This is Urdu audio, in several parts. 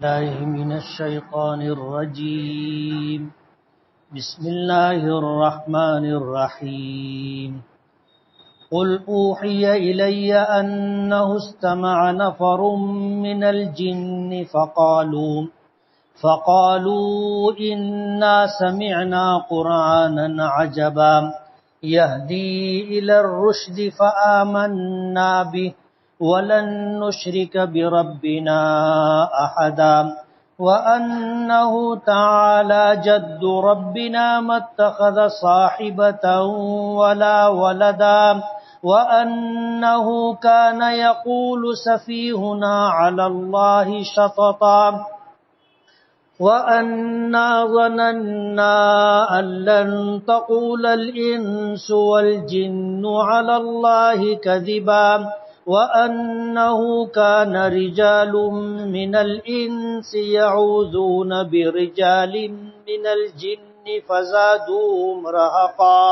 الله من الشيطان الرجيم. بسم الله الرحمن الرحيم. قل أوحي إلي أنه استمع نفر من الجن فقالوا إنا سمعنا قرآنا عجبا يهدي إلى الرشد فآمنا به ولن نشرك بربنا أحدا وأنه تعالى جد ربنا ما اتخذ صاحبة ولا ولدا وأنه كان يقول سفيهنا على الله شططا وَأَنَّا ظَنَنَّا أَن لَّن تَقُولَ الْإِنسُ وَالْجِنُّ عَلَى اللَّهِ كَذِبًا وَأَنَّهُ كَانَ رِجَالٌ مِّنَ الْإِنسِ يَعُوذُونَ بِرِجَالٍ مِّنَ الْجِنِّ فَزَادُوهُمْ رَهَقًا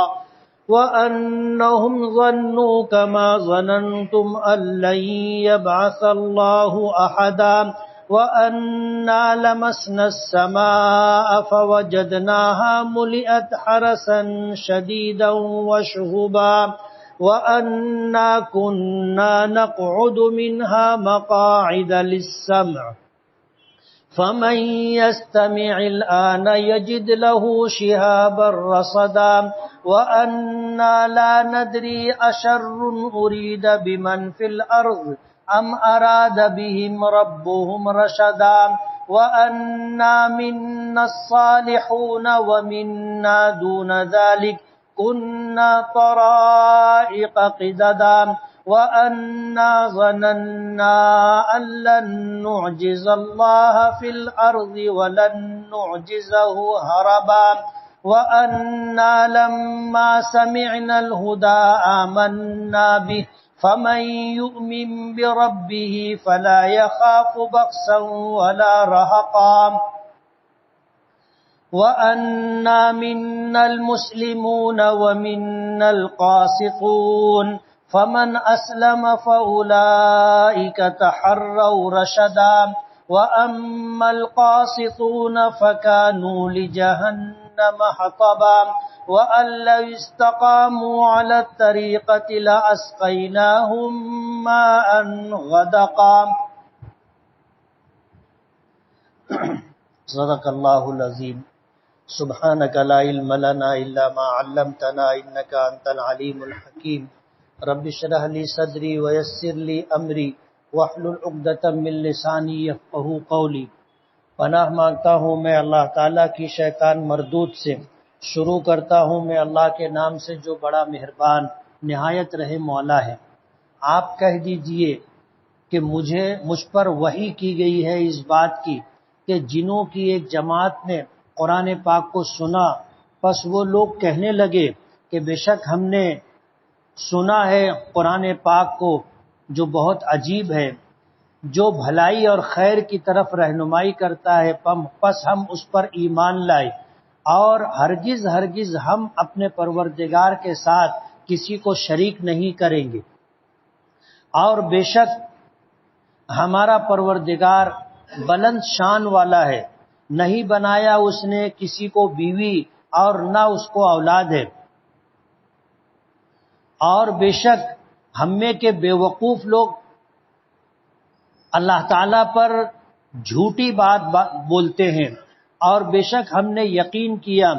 وَأَنَّهُمْ ظَنُّوا كَمَا ظَنَنتُمْ أَن لَّن يَبْعَثَ اللَّهُ أَحَدًا وَأَنَّا لَمَسْنَا السَّمَاءَ فَوَجَدْنَاهَا مُلِئَتْ حَرَسًا شَدِيدًا وَشُهُبًا وَأَنَّا كُنَّا نَقْعُدُ مِنْهَا مَقَاعِدَ لِلسَّمْعِ فَمَن يَسْتَمِعِ الْآنَ يَجِدْ لَهُ شِهَابًا رَّصَدًا وَأَنَّا لَا نَدْرِي أَشَرٌّ أُرِيدَ بِمَنْ فِي الْأَرْضِ أَمْ أَرَادَ بِهِمْ رَبُّهُمْ رَشَدًا وَأَنَّا مِنَّا الصَّالِحُونَ وَمِنَّا دُونَ ذَلِكَ كُنَّا طَرَائِقَ قِدَدًا وَأَنَّا ظَنَنَّا أَن لَّن نُّعْجِزَ اللَّهَ فِي الْأَرْضِ وَلَن نُّعْجِزَهُ هَرَبًا وَأَنَّا لَمَّا سَمِعْنَا الْهُدَىٰ آمَنَّا بِهِ فَمَن يُؤْمِن بِرَبِّهِ فَلَا يَخَافُ بَخْسًا وَلَا رَهَقًا وَأَنَّا مِنَّا الْمُسْلِمُونَ وَمِنَّا الْقَاسِطُونَ فَمَنْ أَسْلَمَ فَأُولَٰئِكَ تَحَرَّوْا رَشَدًا وَأَمَّا الْقَاسِطُونَ فَكَانُوا لِجَهَنَّمَ حَطَبًا وَأَن لَّوِ اسْتَقَامُوا عَلَى الطَّرِيقَةِ لَأَسْقَيْنَاهُم مَّاءً غَدَقًا. صدق اللہ العظیم. سبحانک لا علم لنا الا ما علمتنا انک انت العلیم الحکیم. رب اشرح لی صدری ویسر لی امری واحلل عقدۃ من لسانی یفقہوا قولی. پناہ مانگتا ہوں میں اللہ تعالیٰ کی شیطان مردود سے. شروع کرتا ہوں میں اللہ کے نام سے جو بڑا مہربان نہایت رحم والا ہے. آپ کہہ دیجئے کہ مجھ پر وحی کی گئی ہے اس بات کی کہ جنوں کی ایک جماعت نے قرآن پاک کو سنا، پس وہ لوگ کہنے لگے کہ بے شک ہم نے سنا ہے قرآن پاک کو جو بہت عجیب ہے، جو بھلائی اور خیر کی طرف رہنمائی کرتا ہے، پس ہم اس پر ایمان لائے اور ہرگز ہم اپنے پروردگار کے ساتھ کسی کو شریک نہیں کریں گے، اور بے شک ہمارا پروردگار بلند شان والا ہے، نہیں بنایا اس نے کسی کو بیوی اور نہ اس کو اولاد ہے، اور بے شک ہم میں کے بے وقوف لوگ اللہ تعالیٰ پر جھوٹی بات بولتے ہیں، اور بے شک ہم نے یقین کیا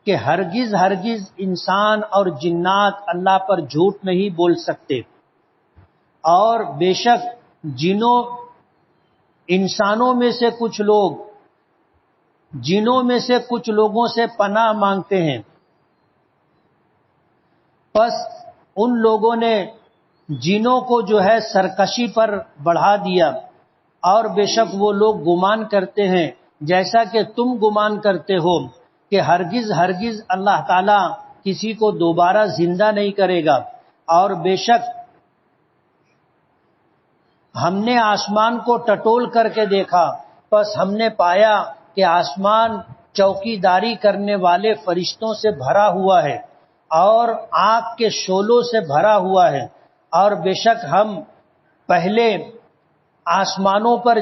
کہ ہرگز انسان اور جنات اللہ پر جھوٹ نہیں بول سکتے، اور بے شک انسانوں میں سے کچھ لوگ جنوں میں سے کچھ لوگوں سے پناہ مانگتے ہیں، پس ان لوگوں نے جنوں کو جو ہے سرکشی پر بڑھا دیا، اور بے شک وہ لوگ گمان کرتے ہیں جیسا کہ تم گمان کرتے ہو کہ ہرگز اللہ تعالیٰ کسی کو دوبارہ زندہ نہیں کرے گا، اور بے شک ہم نے آسمان کو ٹٹول کر کے دیکھا، پس ہم نے پایا کہ آسمان چوکی داری کرنے والے فرشتوں سے بھرا ہوا ہے اور آگ کے شعلوں سے بھرا ہوا ہے، اور بے شک ہم پہلے آسمانوں پر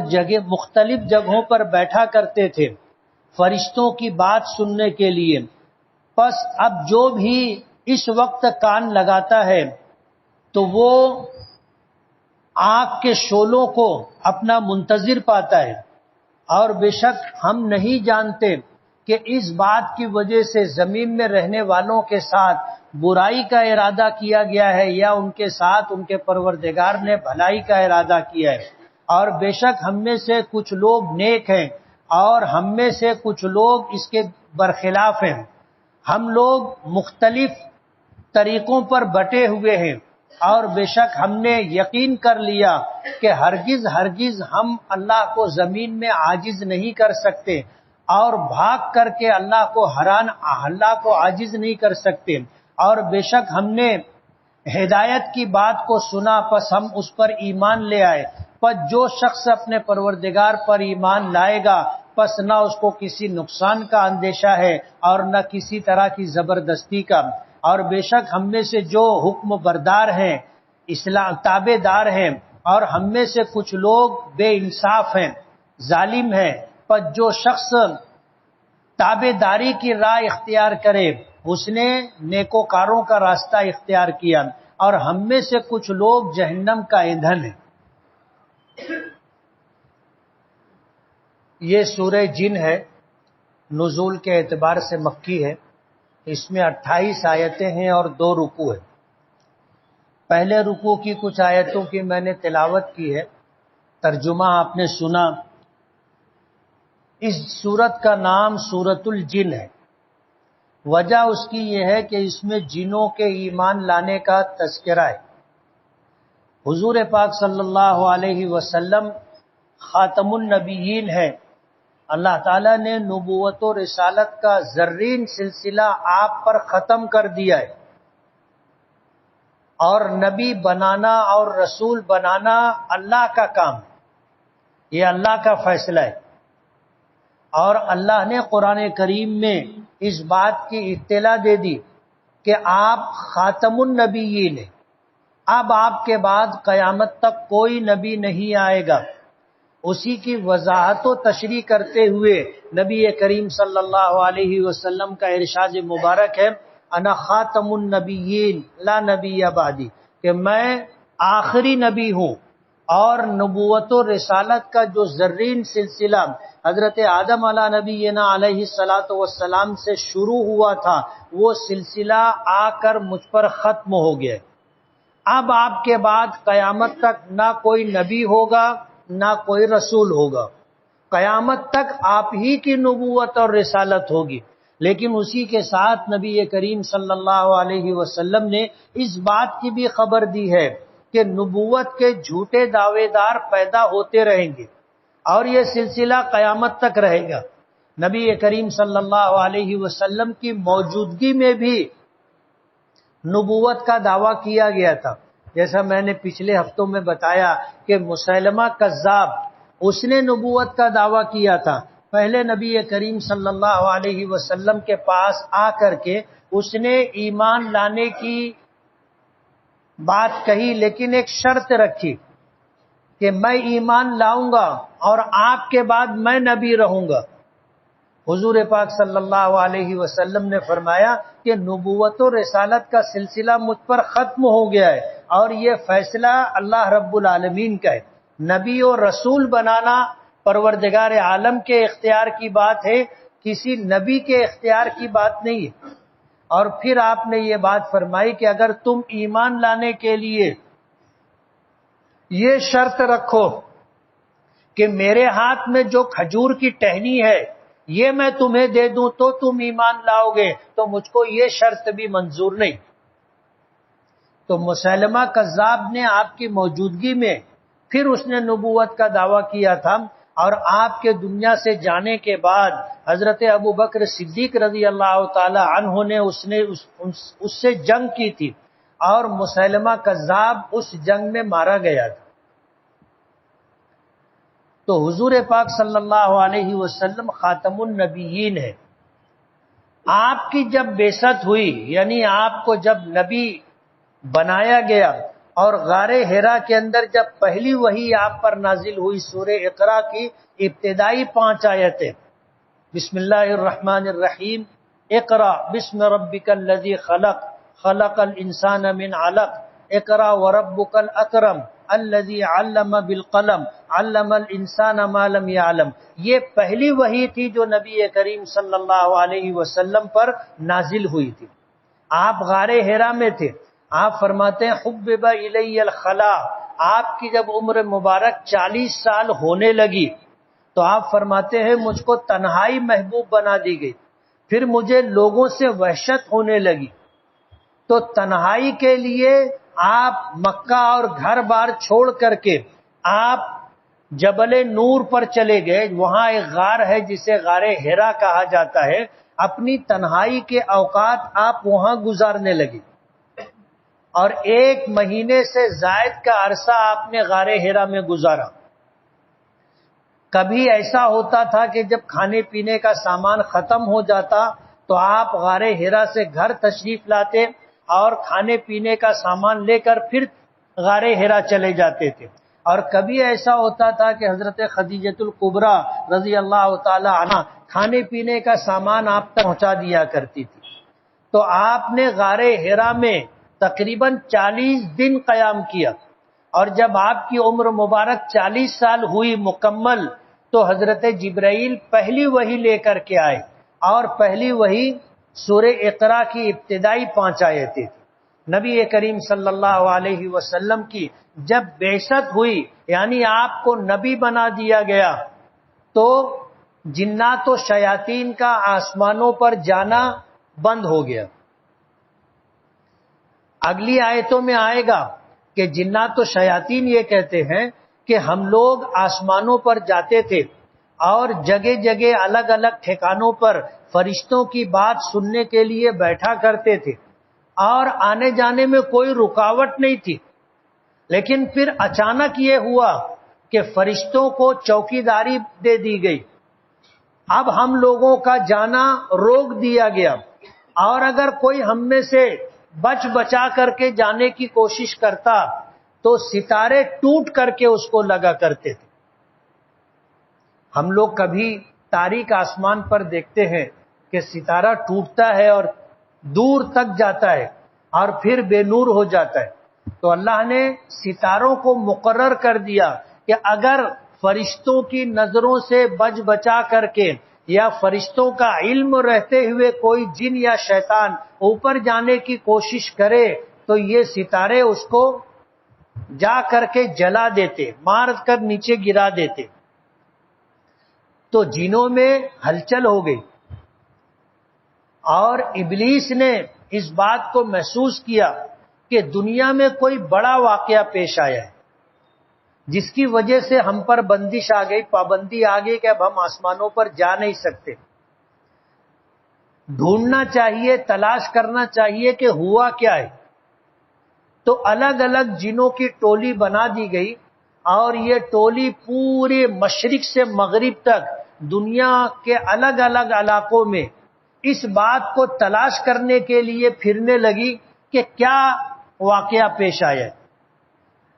مختلف جگہوں پر بیٹھا کرتے تھے فرشتوں کی بات سننے کے لیے. پس اب جو بھی اس وقت کان لگاتا ہے تو وہ آگ کے شعلوں کو اپنا منتظر پاتا ہے. اور بے شک ہم نہیں جانتے کہ اس بات کی وجہ سے زمین میں رہنے والوں کے ساتھ برائی کا ارادہ کیا گیا ہے یا ان کے ساتھ ان کے پروردگار نے بھلائی کا ارادہ کیا ہے. اور بے شک ہم میں سے کچھ لوگ نیک ہیں اور ہم میں سے کچھ لوگ اس کے برخلاف ہیں. ہم لوگ مختلف طریقوں پر بٹے ہوئے ہیں اور بے شک ہم نے یقین کر لیا کہ ہرگز ہم اللہ کو زمین میں عاجز نہیں کر سکتے اور بھاگ کر کے اللہ کو عاجز نہیں کر سکتے. اور بے شک ہم نے ہدایت کی بات کو سنا پس ہم اس پر ایمان لے آئے. پس جو شخص اپنے پروردگار پر ایمان لائے گا پس نہ اس کو کسی نقصان کا اندیشہ ہے اور نہ کسی طرح کی زبردستی کا. اور بے شک ہم میں سے جو حکم بردار ہیں اسلام تابع دار ہیں اور ہم میں سے کچھ لوگ بے انصاف ہیں ظالم ہیں. پس جو شخص تابع داری کی راہ اختیار کرے اس نے نیکوکاروں کا راستہ اختیار کیا اور ہم میں سے کچھ لوگ جہنم کا ایندھن ہیں. یہ سورہ جن ہے، نزول کے اعتبار سے مکی ہے. اس میں 28 آیتیں ہیں اور 2 رکوع ہیں. پہلے رکوع کی کچھ آیتوں کی میں نے تلاوت کی ہے، ترجمہ آپ نے سنا. اس سورت کا نام سورۃ الجن ہے. وجہ اس کی یہ ہے کہ اس میں جنوں کے ایمان لانے کا تذکرہ ہے. حضور پاک صلی اللہ علیہ وسلم خاتم النبیین ہے. اللہ تعالیٰ نے نبوت و رسالت کا زرین سلسلہ آپ پر ختم کر دیا ہے اور نبی بنانا اور رسول بنانا اللہ کا کام، یہ اللہ کا فیصلہ ہے. اور اللہ نے قرآن کریم میں اس بات کی اطلاع دے دی کہ آپ خاتم النبیین ہیں. اب آپ کے بعد قیامت تک کوئی نبی نہیں آئے گا. اسی کی وضاحت و تشریح کرتے ہوئے نبی کریم صلی اللہ علیہ وسلم کا ارشاد مبارک ہے، انا خاتم النبیین لا نبی بعدی، کہ میں آخری نبی ہوں اور نبوت و رسالت کا جو زرین سلسلہ حضرت آدم علیہ نبینا علیہ الصلاۃ والسلام سے شروع ہوا تھا وہ سلسلہ آ کر مجھ پر ختم ہو گیا. اب آپ کے بعد قیامت تک نہ کوئی نبی ہوگا نہ کوئی رسول ہوگا. قیامت تک آپ ہی کی نبوت اور رسالت ہوگی. لیکن اسی کے ساتھ نبی کریم صلی اللہ علیہ وسلم نے اس بات کی بھی خبر دی ہے کہ نبوت کے جھوٹے دعوے دار پیدا ہوتے رہیں گے اور یہ سلسلہ قیامت تک رہے گا. نبی کریم صلی اللہ علیہ وسلم کی موجودگی میں بھی نبوت کا دعویٰ کیا گیا تھا. جیسا میں نے پچھلے ہفتوں میں بتایا کہ مسیلمہ کذاب اس نے نبوت کا دعویٰ کیا تھا. پہلے نبی کریم صلی اللہ علیہ وسلم کے پاس آ کر کے اس نے ایمان لانے کی بات کہی لیکن ایک شرط رکھی کہ میں ایمان لاؤں گا اور آپ کے بعد میں نبی رہوں گا. حضور پاک صلی اللہ علیہ وسلم نے فرمایا کہ نبوت و رسالت کا سلسلہ مجھ پر ختم ہو گیا ہے اور یہ فیصلہ اللہ رب العالمین کا ہے. نبی اور رسول بنانا پروردگار عالم کے اختیار کی بات ہے، کسی نبی کے اختیار کی بات نہیں ہے. اور پھر آپ نے یہ بات فرمائی کہ اگر تم ایمان لانے کے لیے یہ شرط رکھو کہ میرے ہاتھ میں جو کھجور کی ٹہنی ہے یہ میں تمہیں دے دوں تو تم ایمان لاؤ گے، تو مجھ کو یہ شرط بھی منظور نہیں. تو مسیلمہ کذاب نے آپ کی موجودگی میں پھر اس نے نبوت کا دعویٰ کیا تھا اور آپ کے دنیا سے جانے کے بعد حضرت ابو بکر صدیق رضی اللہ تعالی عنہ نے اس سے جنگ کی تھی اور مسیلمہ کذاب اس جنگ میں مارا گیا تھا. تو حضور پاک صلی اللہ علیہ وسلم خاتم النبیین ہے. آپ کی جب بعثت ہوئی یعنی آپ کو جب نبی بنایا گیا اور غار حرا کے اندر جب پہلی وحی آپ پر نازل ہوئی سورہ اقرا کی ابتدائی 5 آیتیں، بسم اللہ الرحمن الرحیم، اقرا بسم ربک الذی خلق، خلق الانسان من علق، اقرا وربک الاکرم الذی علم بالقلم، علم الانسان ما لم یعلم. یہ پہلی وحی تھی جو نبی کریم صلی اللہ علیہ وسلم پر نازل ہوئی تھی. آپ غار حرا میں تھے. آپ فرماتے ہیں حبب الی الخلا، آپ کی جب عمر مبارک 40 سال ہونے لگی تو آپ فرماتے ہیں مجھ کو تنہائی محبوب بنا دی گئی، پھر مجھے لوگوں سے وحشت ہونے لگی، تو تنہائی کے لیے آپ مکہ اور گھر بار چھوڑ کر کے آپ جبل نور پر چلے گئے. وہاں ایک غار ہے جسے غار حرا کہا جاتا ہے. اپنی تنہائی کے اوقات آپ وہاں گزارنے لگے اور 1 مہینے سے زائد کا عرصہ آپ نے غار حرا میں گزارا. کبھی ایسا ہوتا تھا کہ جب کھانے پینے کا سامان ختم ہو جاتا تو آپ غار حرا سے گھر تشریف لاتے اور کھانے پینے کا سامان لے کر پھر غار حرا چلے جاتے تھے. اور کبھی ایسا ہوتا تھا کہ حضرت خدیجۃ الکبریٰ رضی اللہ تعالی عنہ کھانے پینے کا سامان آپ تک پہنچا دیا کرتی تھی. تو آپ نے غار حرا میں تقریباً 40 دن قیام کیا، اور جب آپ کی عمر مبارک 40 سال ہوئی مکمل تو حضرت جبرائیل پہلی وحی لے کر کے آئے، اور پہلی وحی سورہ اقرا کی ابتدائی 5 آیتیں تھیں. نبی کریم صلی اللہ علیہ وسلم کی جب بعثت ہوئی، یعنی آپ کو نبی بنا دیا گیا، تو جنات و شیاطین کا آسمانوں پر جانا بند ہو گیا. اگلی آیتوں میں آئے گا کہ جنات و شیاطین یہ کہتے ہیں کہ ہم لوگ آسمانوں پر جاتے تھے اور جگہ جگہ الگ الگ ٹھکانوں پر فرشتوں کی بات سننے کے لیے بیٹھا کرتے تھے اور آنے جانے میں کوئی رکاوٹ نہیں تھی. لیکن پھر اچانک یہ ہوا کہ فرشتوں کو چوکیداری دے دی گئی. اب ہم لوگوں کا جانا روک دیا گیا، اور اگر کوئی ہم میں سے بچا کر کے جانے کی کوشش کرتا تو ستارے ٹوٹ کر کے اس کو لگا کرتے تھے. ہم لوگ کبھی تاریک آسمان پر دیکھتے ہیں کہ ستارہ ٹوٹتا ہے اور دور تک جاتا ہے اور پھر بے نور ہو جاتا ہے. تو اللہ نے ستاروں کو مقرر کر دیا کہ اگر فرشتوں کی نظروں سے بچا کر کے یا فرشتوں کا علم رہتے ہوئے کوئی جن یا شیطان اوپر جانے کی کوشش کرے تو یہ ستارے اس کو جا کر کے جلا دیتے، مار کر نیچے گرا دیتے. تو جنوں میں ہلچل ہو گئی اور ابلیس نے اس بات کو محسوس کیا کہ دنیا میں کوئی بڑا واقعہ پیش آیا ہے جس کی وجہ سے ہم پر بندش آ گئی، پابندی آ گئی کہ اب ہم آسمانوں پر جا نہیں سکتے. ڈھونڈنا چاہیے، تلاش کرنا چاہیے کہ ہوا کیا ہے. تو الگ الگ جنوں کی ٹولی بنا دی گئی اور یہ ٹولی پورے مشرق سے مغرب تک دنیا کے الگ الگ علاقوں میں اس بات کو تلاش کرنے کے لیے پھرنے لگی کہ کیا واقعہ پیش آیا ہے.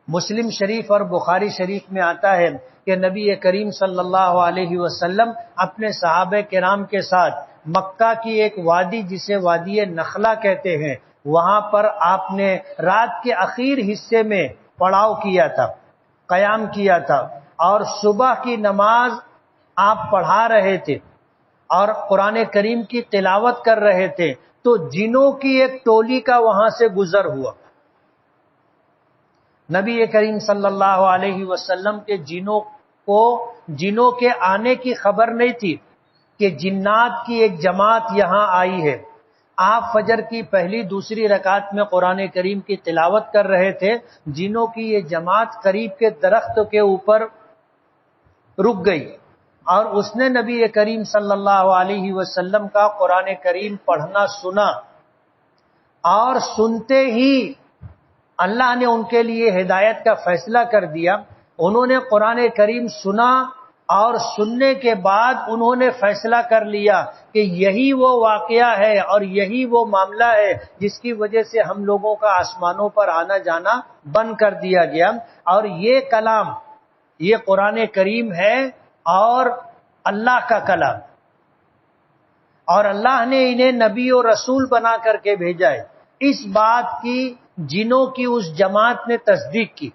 مسلم شریف اور بخاری شریف میں آتا ہے کہ نبی کریم صلی اللہ علیہ وسلم اپنے صحابہ کرام کے ساتھ مکہ کی ایک وادی جسے وادی نخلا کہتے ہیں، وہاں پر آپ نے رات کے اخیر حصے میں پڑاؤ کیا تھا، قیام کیا تھا، اور صبح کی نماز آپ پڑھا رہے تھے اور قرآن کریم کی تلاوت کر رہے تھے. تو جنوں کی ایک ٹولی کا وہاں سے گزر ہوا. نبی کریم صلی اللہ علیہ وسلم کے جنوں کے آنے کی خبر نہیں تھی کہ جنات کی ایک جماعت یہاں آئی ہے. آپ فجر کی پہلی دوسری رکعت میں قرآن کریم کی تلاوت کر رہے تھے، جنوں کی یہ جماعت قریب کے درخت کے اوپر رک گئی اور اس نے نبی کریم صلی اللہ علیہ وسلم کا قرآن کریم پڑھنا سنا، اور سنتے ہی اللہ نے ان کے لیے ہدایت کا فیصلہ کر دیا. انہوں نے قرآن کریم سنا اور سننے کے بعد انہوں نے فیصلہ کر لیا کہ یہی وہ واقعہ ہے اور یہی وہ معاملہ ہے جس کی وجہ سے ہم لوگوں کا آسمانوں پر آنا جانا بند کر دیا گیا، اور یہ کلام، یہ قرآن کریم ہے اور اللہ کا کلام، اور اللہ نے انہیں نبی و رسول بنا کر کے بھیجا ہے، اس بات کی جنوں کی اس جماعت نے تصدیق کی۔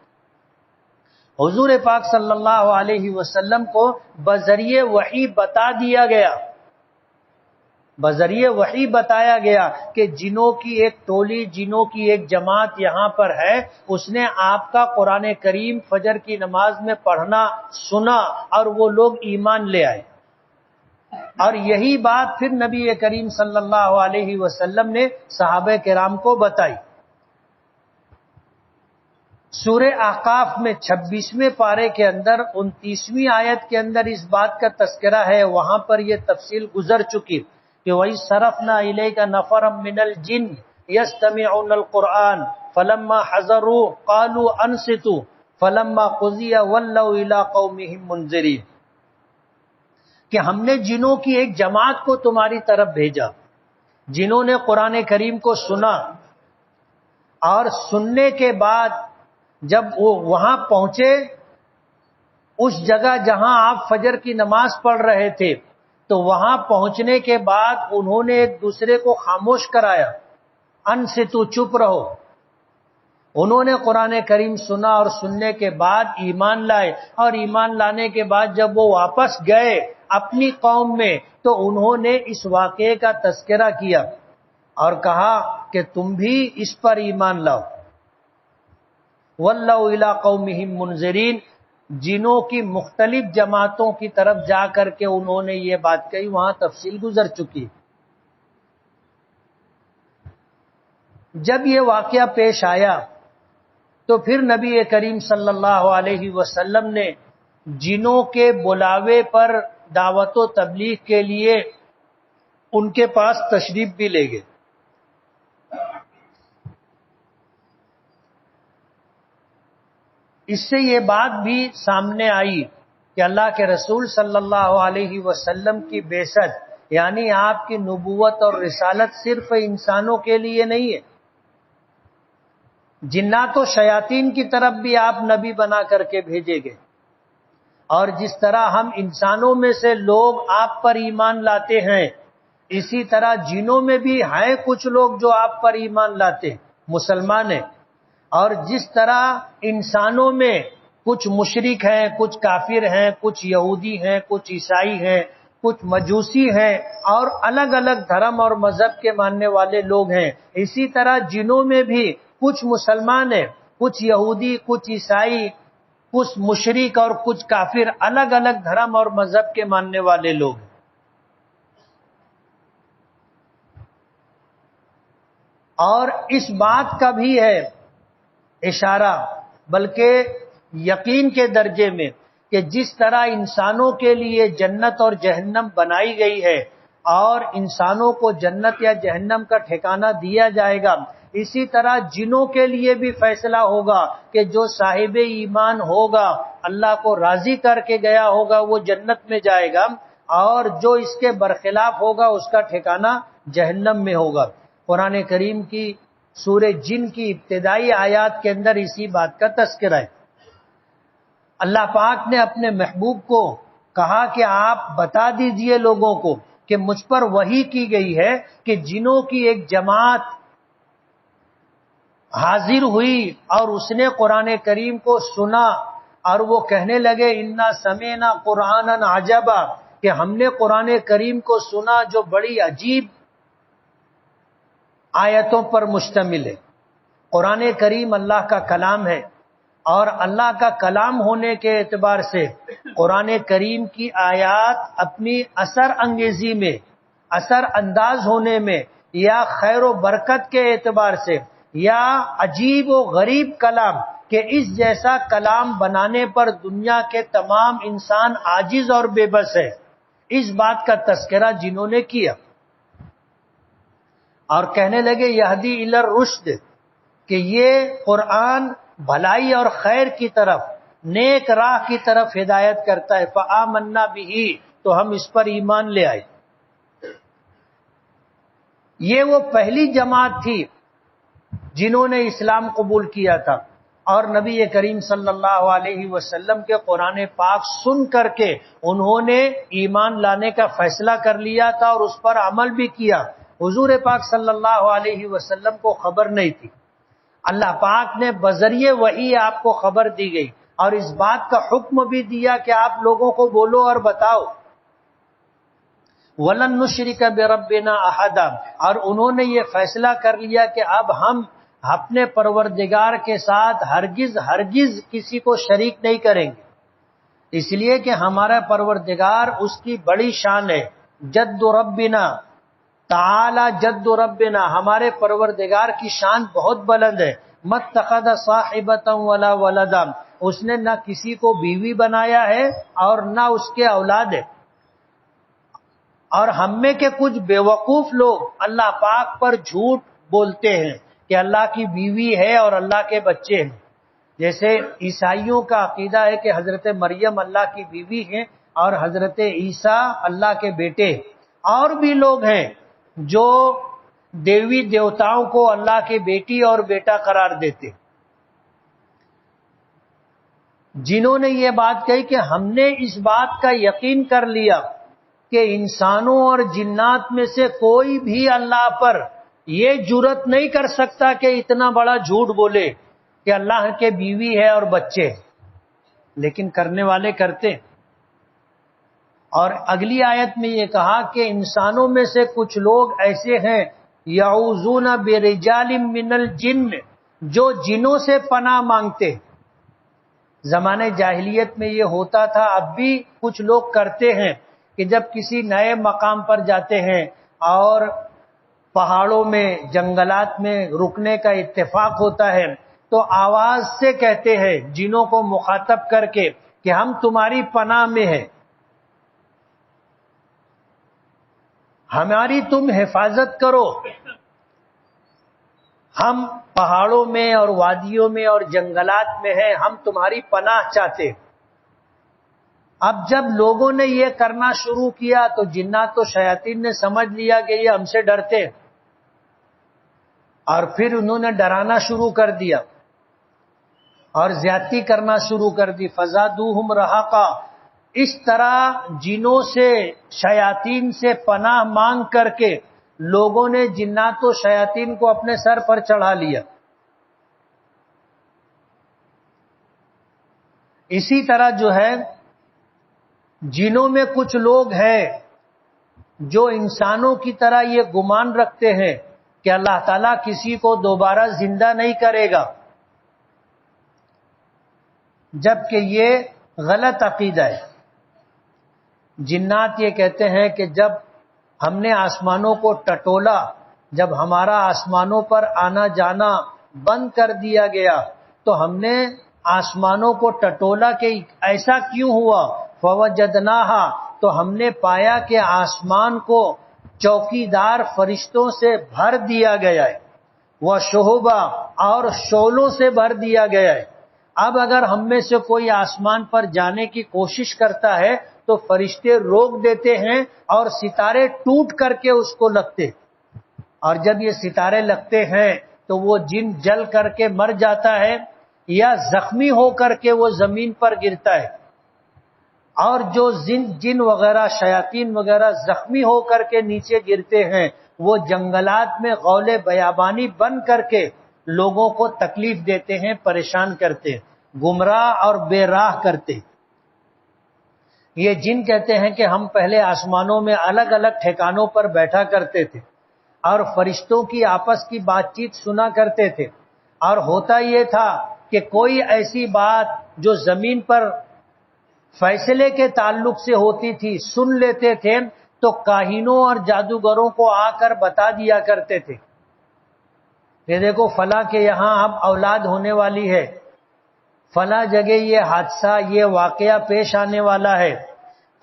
حضور پاک صلی اللہ علیہ وسلم کو بذریعہ وحی بتا دیا گیا، بذریعہ وحی بتایا گیا کہ جنوں کی ایک ٹولی، جنوں کی ایک جماعت یہاں پر ہے، اس نے آپ کا قرآن کریم فجر کی نماز میں پڑھنا سنا اور وہ لوگ ایمان لے آئے، اور یہی بات پھر نبی کریم صلی اللہ علیہ وسلم نے صحابہ کرام کو بتائی۔ سورہ احقاف میں 26ویں پارے کے اندر 29ویں آیت کے اندر اس بات کا تذکرہ ہے، وہاں پر یہ تفصیل گزر چکی کہ وَإِذْ صَرَفْنَا إِلَيْكَ نَفَرًا مِّنَ الْجِنِّ يَسْتَمِعُونَ الْقُرْآنَ فَلَمَّا حَضَرُوهُ قَالُوا أَنصِتُوا فَلَمَّا قُضِيَ وَلَّوْا إِلَىٰ قَوْمِهِمْ مُنذِرِينَ، کہ ہم نے جنوں کی ایک جماعت کو تمہاری طرف بھیجا، جنہوں نے قرآن کریم کو سنا، اور سننے کے بعد جب وہ وہاں پہنچے اس جگہ جہاں آپ فجر کی نماز پڑھ رہے تھے، تو وہاں پہنچنے کے بعد انہوں نے ایک دوسرے کو خاموش کرایا، انصتو، چپ رہو۔ انہوں نے قرآن کریم سنا اور سننے کے بعد ایمان لائے، اور ایمان لانے کے بعد جب وہ واپس گئے اپنی قوم میں تو انہوں نے اس واقعے کا تذکرہ کیا اور کہا کہ تم بھی اس پر ایمان لاؤ۔ وَلَّوْا إِلَىٰ قَوْمِهِمْ مُنذِرِينَ، جنوں کی مختلف جماعتوں کی طرف جا کر کے انہوں نے یہ بات کہی، وہاں تفصیل گزر چکی۔ جب یہ واقعہ پیش آیا تو پھر نبی کریم صلی اللہ علیہ وسلم نے جنوں کے بلاوے پر دعوت و تبلیغ کے لیے ان کے پاس تشریف بھی لے گئے۔ اس سے یہ بات بھی سامنے آئی کہ اللہ کے رسول صلی اللہ علیہ وسلم کی بعثت یعنی آپ کی نبوت اور رسالت صرف انسانوں کے لیے نہیں ہے، جنات و شیاطین کی طرف بھی آپ نبی بنا کر کے بھیجے گئے، اور جس طرح ہم انسانوں میں سے لوگ آپ پر ایمان لاتے ہیں، اسی طرح جنوں میں بھی ہیں کچھ لوگ جو آپ پر ایمان لاتے ہیں، مسلمان ہیں، اور جس طرح انسانوں میں کچھ مشرک ہیں، کچھ کافر ہیں، کچھ یہودی ہیں، کچھ عیسائی ہیں، کچھ مجوسی ہیں، اور الگ الگ دھرم اور مذہب کے ماننے والے لوگ ہیں، اسی طرح جنوں میں بھی کچھ مسلمان ہیں، کچھ یہودی، کچھ عیسائی، کچھ مشرک اور کچھ کافر، الگ الگ دھرم اور مذہب کے ماننے والے لوگ ہیں۔ اور اس بات کا بھی ہے اشارہ، بلکہ یقین کے درجے میں، کہ جس طرح انسانوں کے لیے جنت اور جہنم بنائی گئی ہے اور انسانوں کو جنت یا جہنم کا ٹھکانہ دیا جائے گا، اسی طرح جنوں کے لیے بھی فیصلہ ہوگا کہ جو صاحب ایمان ہوگا، اللہ کو راضی کر کے گیا ہوگا، وہ جنت میں جائے گا، اور جو اس کے برخلاف ہوگا اس کا ٹھکانہ جہنم میں ہوگا۔ قرآن کریم کی سورہ جن کی ابتدائی آیات کے اندر اسی بات کا تذکرہ ہے۔ اللہ پاک نے اپنے محبوب کو کہا کہ آپ بتا دیجئے لوگوں کو کہ مجھ پر وحی کی گئی ہے کہ جنوں کی ایک جماعت حاضر ہوئی اور اس نے قرآن کریم کو سنا، اور وہ کہنے لگے انا سمینا قرآنا عجبا، کہ ہم نے قرآن کریم کو سنا جو بڑی عجیب آیتوں پر مشتمل ہے۔ قرآن کریم اللہ کا کلام ہے، اور اللہ کا کلام ہونے کے اعتبار سے قرآن کریم کی آیات اپنی اثر انگیزی میں، اثر انداز ہونے میں، یا خیر و برکت کے اعتبار سے، یا عجیب و غریب کلام کہ اس جیسا کلام بنانے پر دنیا کے تمام انسان عاجز اور بے بس ہے، اس بات کا تذکرہ جنہوں نے کیا، اور کہنے لگے یہدی الی الرشد، کہ یہ قرآن بھلائی اور خیر کی طرف نیک راہ کی طرف ہدایت کرتا ہے. فآمنا بہ، تو ہم اس پر ایمان لے آئے. یہ وہ پہلی جماعت تھی جنہوں نے اسلام قبول کیا تھا، اور نبی کریم صلی اللہ علیہ وسلم کے قرآن پاک سن کر کے انہوں نے ایمان لانے کا فیصلہ کر لیا تھا اور اس پر عمل بھی کیا. حضور پاک صلی اللہ علیہ وسلم کو خبر نہیں تھی، اللہ پاک نے بذریعہ وحی آپ کو خبر دی گئی، اور اس بات کا حکم بھی دیا کہ آپ لوگوں کو بولو اور بتاؤ. وَلَن نُشْرِكَ بِرَبِّنَا أَحَدًا، اور انہوں نے یہ فیصلہ کر لیا کہ اب ہم اپنے پروردگار کے ساتھ ہرگز کسی کو شریک نہیں کریں گے، اس لیے کہ ہمارا پروردگار اس کی بڑی شان ہے. جد ربنا تعالی جد ربنا، ہمارے پروردگار کی شان بہت بلند ہے. متخذ صاحبۃ ولا ولدا، اس نے نہ کسی کو بیوی بنایا ہے اور نہ اس کے اولاد ہے. اور ہم میں کے کچھ بیوقوف لوگ اللہ پاک پر جھوٹ بولتے ہیں کہ اللہ کی بیوی ہے اور اللہ کے بچے ہیں. جیسے عیسائیوں کا عقیدہ ہے کہ حضرت مریم اللہ کی بیوی ہیں اور حضرت عیسیٰ اللہ کے بیٹے ہیں. اور بھی لوگ ہیں جو دیوی دیوتاؤں کو اللہ کی بیٹی اور بیٹا قرار دیتے، جنہوں نے یہ بات کہی کہ ہم نے اس بات کا یقین کر لیا کہ انسانوں اور جنات میں سے کوئی بھی اللہ پر یہ جرات نہیں کر سکتا کہ اتنا بڑا جھوٹ بولے کہ اللہ کے بیوی ہے اور بچے، لیکن کرنے والے کرتے. اور اگلی آیت میں یہ کہا کہ انسانوں میں سے کچھ لوگ ایسے ہیں یعوذون برجال من الجن، جو جنوں سے پناہ مانگتے. زمانے جاہلیت میں یہ ہوتا تھا، اب بھی کچھ لوگ کرتے ہیں کہ جب کسی نئے مقام پر جاتے ہیں اور پہاڑوں میں جنگلات میں رکنے کا اتفاق ہوتا ہے تو آواز سے کہتے ہیں جنوں کو مخاطب کر کے کہ ہم تمہاری پناہ میں ہیں، ہماری تم حفاظت کرو، ہم پہاڑوں میں اور وادیوں میں اور جنگلات میں ہیں، ہم تمہاری پناہ چاہتے ہیں. اب جب لوگوں نے یہ کرنا شروع کیا تو جنات و شیاطین نے سمجھ لیا کہ یہ ہم سے ڈرتے ہیں، اور پھر انہوں نے ڈرانا شروع کر دیا اور زیادتی کرنا شروع کر دی. فزادوہم رہقا، اس طرح جنوں سے شیاطین سے پناہ مانگ کر کے لوگوں نے جنات و شیاطین کو اپنے سر پر چڑھا لیا. اسی طرح جو ہے جنوں میں کچھ لوگ ہیں جو انسانوں کی طرح یہ گمان رکھتے ہیں کہ اللہ تعالیٰ کسی کو دوبارہ زندہ نہیں کرے گا، جبکہ یہ غلط عقیدہ ہے. جنات یہ کہتے ہیں کہ جب ہم نے آسمانوں کو ٹٹولا، جب ہمارا آسمانوں پر آنا جانا بند کر دیا گیا تو ہم نے آسمانوں کو ٹٹولا کہ ایسا کیوں ہوا. فوجدناها، تو ہم نے پایا کہ آسمان کو چوکیدار فرشتوں سے بھر دیا گیا ہے، وشہبا، اور شعلوں سے بھر دیا گیا ہے. اب اگر ہم میں سے کوئی آسمان پر جانے کی کوشش کرتا ہے تو فرشتے روک دیتے ہیں اور ستارے ٹوٹ کر کے اس کو لگتے، اور جب یہ ستارے لگتے ہیں تو وہ جن جل کر کے مر جاتا ہے یا زخمی ہو کر کے وہ زمین پر گرتا ہے. اور جو جن وغیرہ شیاطین وغیرہ زخمی ہو کر کے نیچے گرتے ہیں وہ جنگلات میں غول بیابانی بن کر کے لوگوں کو تکلیف دیتے ہیں، پریشان کرتے، گمراہ اور بے راہ کرتے. یہ جن کہتے ہیں کہ ہم پہلے آسمانوں میں الگ الگ ٹھکانوں پر بیٹھا کرتے تھے اور فرشتوں کی آپس کی بات چیت سنا کرتے تھے، اور ہوتا یہ تھا کہ کوئی ایسی بات جو زمین پر فیصلے کے تعلق سے ہوتی تھی سن لیتے تھے تو کاہنوں اور جادوگروں کو آ کر بتا دیا کرتے تھے کہ دیکھو فلاں کے یہاں اب اولاد ہونے والی ہے، فلاں جگہ یہ حادثہ یہ واقعہ پیش آنے والا ہے،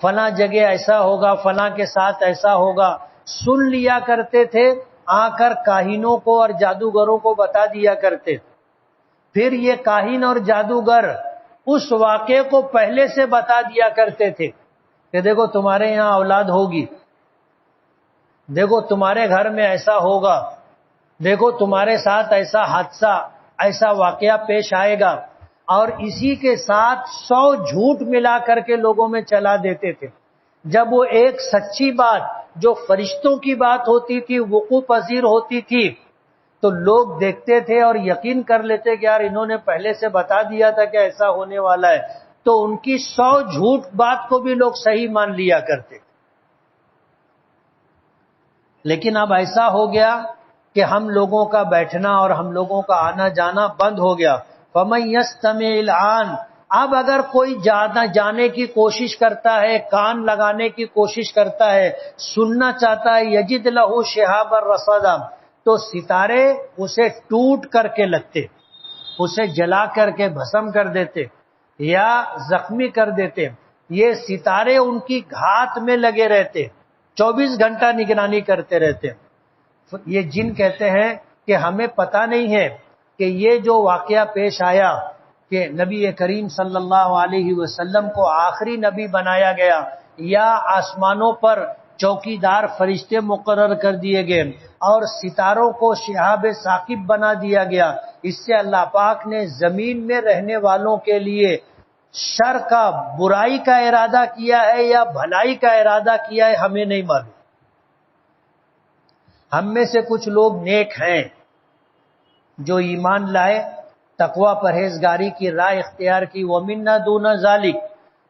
فلاں جگہ ایسا ہوگا، فلاں کے ساتھ ایسا ہوگا. سن لیا کرتے تھے، آ کر کاہنوں کو اور جادوگروں کو بتا دیا کرتے. پھر یہ کاہن اور جادوگر اس واقعے کو پہلے سے بتا دیا کرتے تھے کہ دیکھو تمہارے یہاں اولاد ہوگی، دیکھو تمہارے گھر میں ایسا ہوگا، دیکھو تمہارے ساتھ ایسا حادثہ، ایسا واقعہ پیش آئے گا، اور اسی کے ساتھ 100 جھوٹ ملا کر کے لوگوں میں چلا دیتے تھے۔ جب وہ ایک سچی بات جو فرشتوں کی بات ہوتی تھی وقوع پذیر ہوتی تھی تو لوگ دیکھتے تھے اور یقین کر لیتے کہ یار انہوں نے پہلے سے بتا دیا تھا کہ ایسا ہونے والا ہے، تو ان کی 100 جھوٹ بات کو بھی لوگ صحیح مان لیا کرتے۔ لیکن اب ایسا ہو گیا کہ ہم لوگوں کا بیٹھنا اور ہم لوگوں کا آنا جانا بند ہو گیا۔ فَمَن يَسْتَمِعِ الْآنَ، اب اگر کوئی جانے کی کوشش کرتا ہے، کان لگانے کی کوشش کرتا ہے، سننا چاہتا ہے، یجد لہ شہاب الرصدا، تو ستارے اسے ٹوٹ کر کے لگتے، اسے جلا کر کے بھسم کر دیتے یا زخمی کر دیتے۔ یہ ستارے ان کی گھات میں لگے رہتے، 24 گھنٹہ نگرانی کرتے رہتے۔ یہ جن کہتے ہیں کہ ہمیں پتہ نہیں ہے کہ یہ جو واقعہ پیش آیا کہ نبی کریم صلی اللہ علیہ وسلم کو آخری نبی بنایا گیا یا آسمانوں پر چوکیدار فرشتے مقرر کر دیے گئے اور ستاروں کو شہاب ثاقب بنا دیا گیا، اس سے اللہ پاک نے زمین میں رہنے والوں کے لیے شر کا، برائی کا ارادہ کیا ہے یا بھلائی کا ارادہ کیا ہے ہمیں نہیں معلوم۔ ہم میں سے کچھ لوگ نیک ہیں جو ایمان لائے، تقوی پرہیزگاری کی راہ اختیار کی، وَمِنَّا دُونَ ذَلِكَ،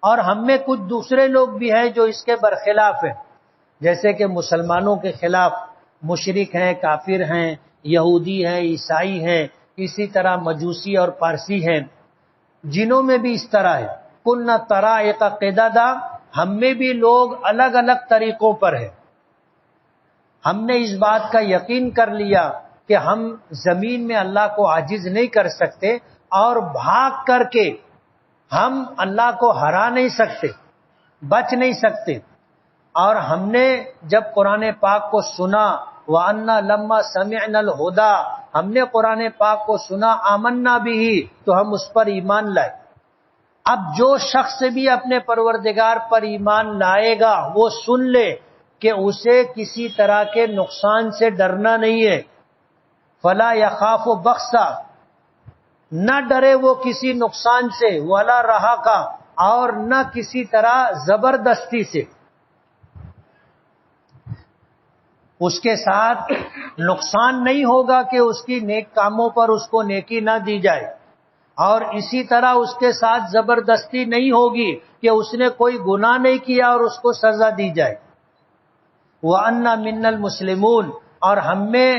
اور ہم میں کچھ دوسرے لوگ بھی ہیں جو اس کے برخلاف ہیں، جیسے کہ مسلمانوں کے خلاف مشرک ہیں، کافر ہیں، یہودی ہیں، عیسائی ہیں، اسی طرح مجوسی اور پارسی ہیں، جنوں میں بھی اس طرح ہے۔ كُنَّ طَرَائِقَ قِدَدًا، ہم میں بھی لوگ الگ الگ طریقوں پر ہیں۔ ہم نے اس بات کا یقین کر لیا کہ ہم زمین میں اللہ کو عاجز نہیں کر سکتے اور بھاگ کر کے ہم اللہ کو ہرا نہیں سکتے، بچ نہیں سکتے، اور ہم نے جب قرآن پاک کو سنا، وَأَنَّا لَمَّا سَمِعْنَا الْهُدَىٰ، ہم نے قرآن پاک کو سنا، آمنا بھی، تو ہم اس پر ایمان لائے۔ اب جو شخص بھی اپنے پروردگار پر ایمان لائے گا وہ سن لے کہ اسے کسی طرح کے نقصان سے ڈرنا نہیں ہے، فلا یخاف بخسا، نہ ڈرے وہ کسی نقصان سے، ولا رہا کا، اور نہ کسی طرح زبردستی سے۔ اس کے ساتھ نقصان نہیں ہوگا کہ اس کی نیک کاموں پر اس کو نیکی نہ دی جائے، اور اسی طرح اس کے ساتھ زبردستی نہیں ہوگی کہ اس نے کوئی گناہ نہیں کیا اور اس کو سزا دی جائے۔ وَأَنَّا مِنَّا الْمُسْلِمُونَ، اور ہم میں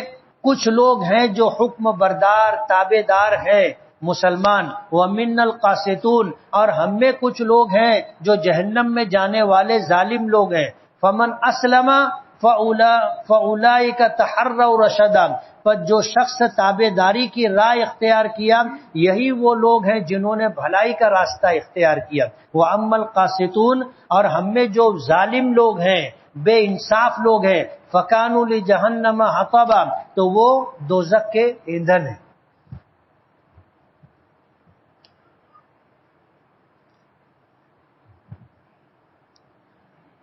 کچھ لوگ ہیں جو حکم بردار تابع دار ہیں، مسلمان۔ وَمِنَّا الْقَاسِطُونَ، اور ہم میں کچھ لوگ ہیں جو جہنم میں جانے والے ظالم لوگ ہیں۔ فَمَنْ أَسْلَمَ فَأُولَئِكَ تَحَرَّوْا رَشَدًا، پر جو شخص تابع داری کی راہ اختیار کیا یہی وہ لوگ ہیں جنہوں نے بھلائی کا راستہ اختیار کیا۔ وَأَمَّا الْقَاسِطُونَ، اور ہم میں جو ظالم لوگ ہیں، بے انصاف لوگ ہیں، فَكَانُوا لِجَهَنَّمَ حَطَبًا، تو وہ دوزخ کے ایندھن ہیں۔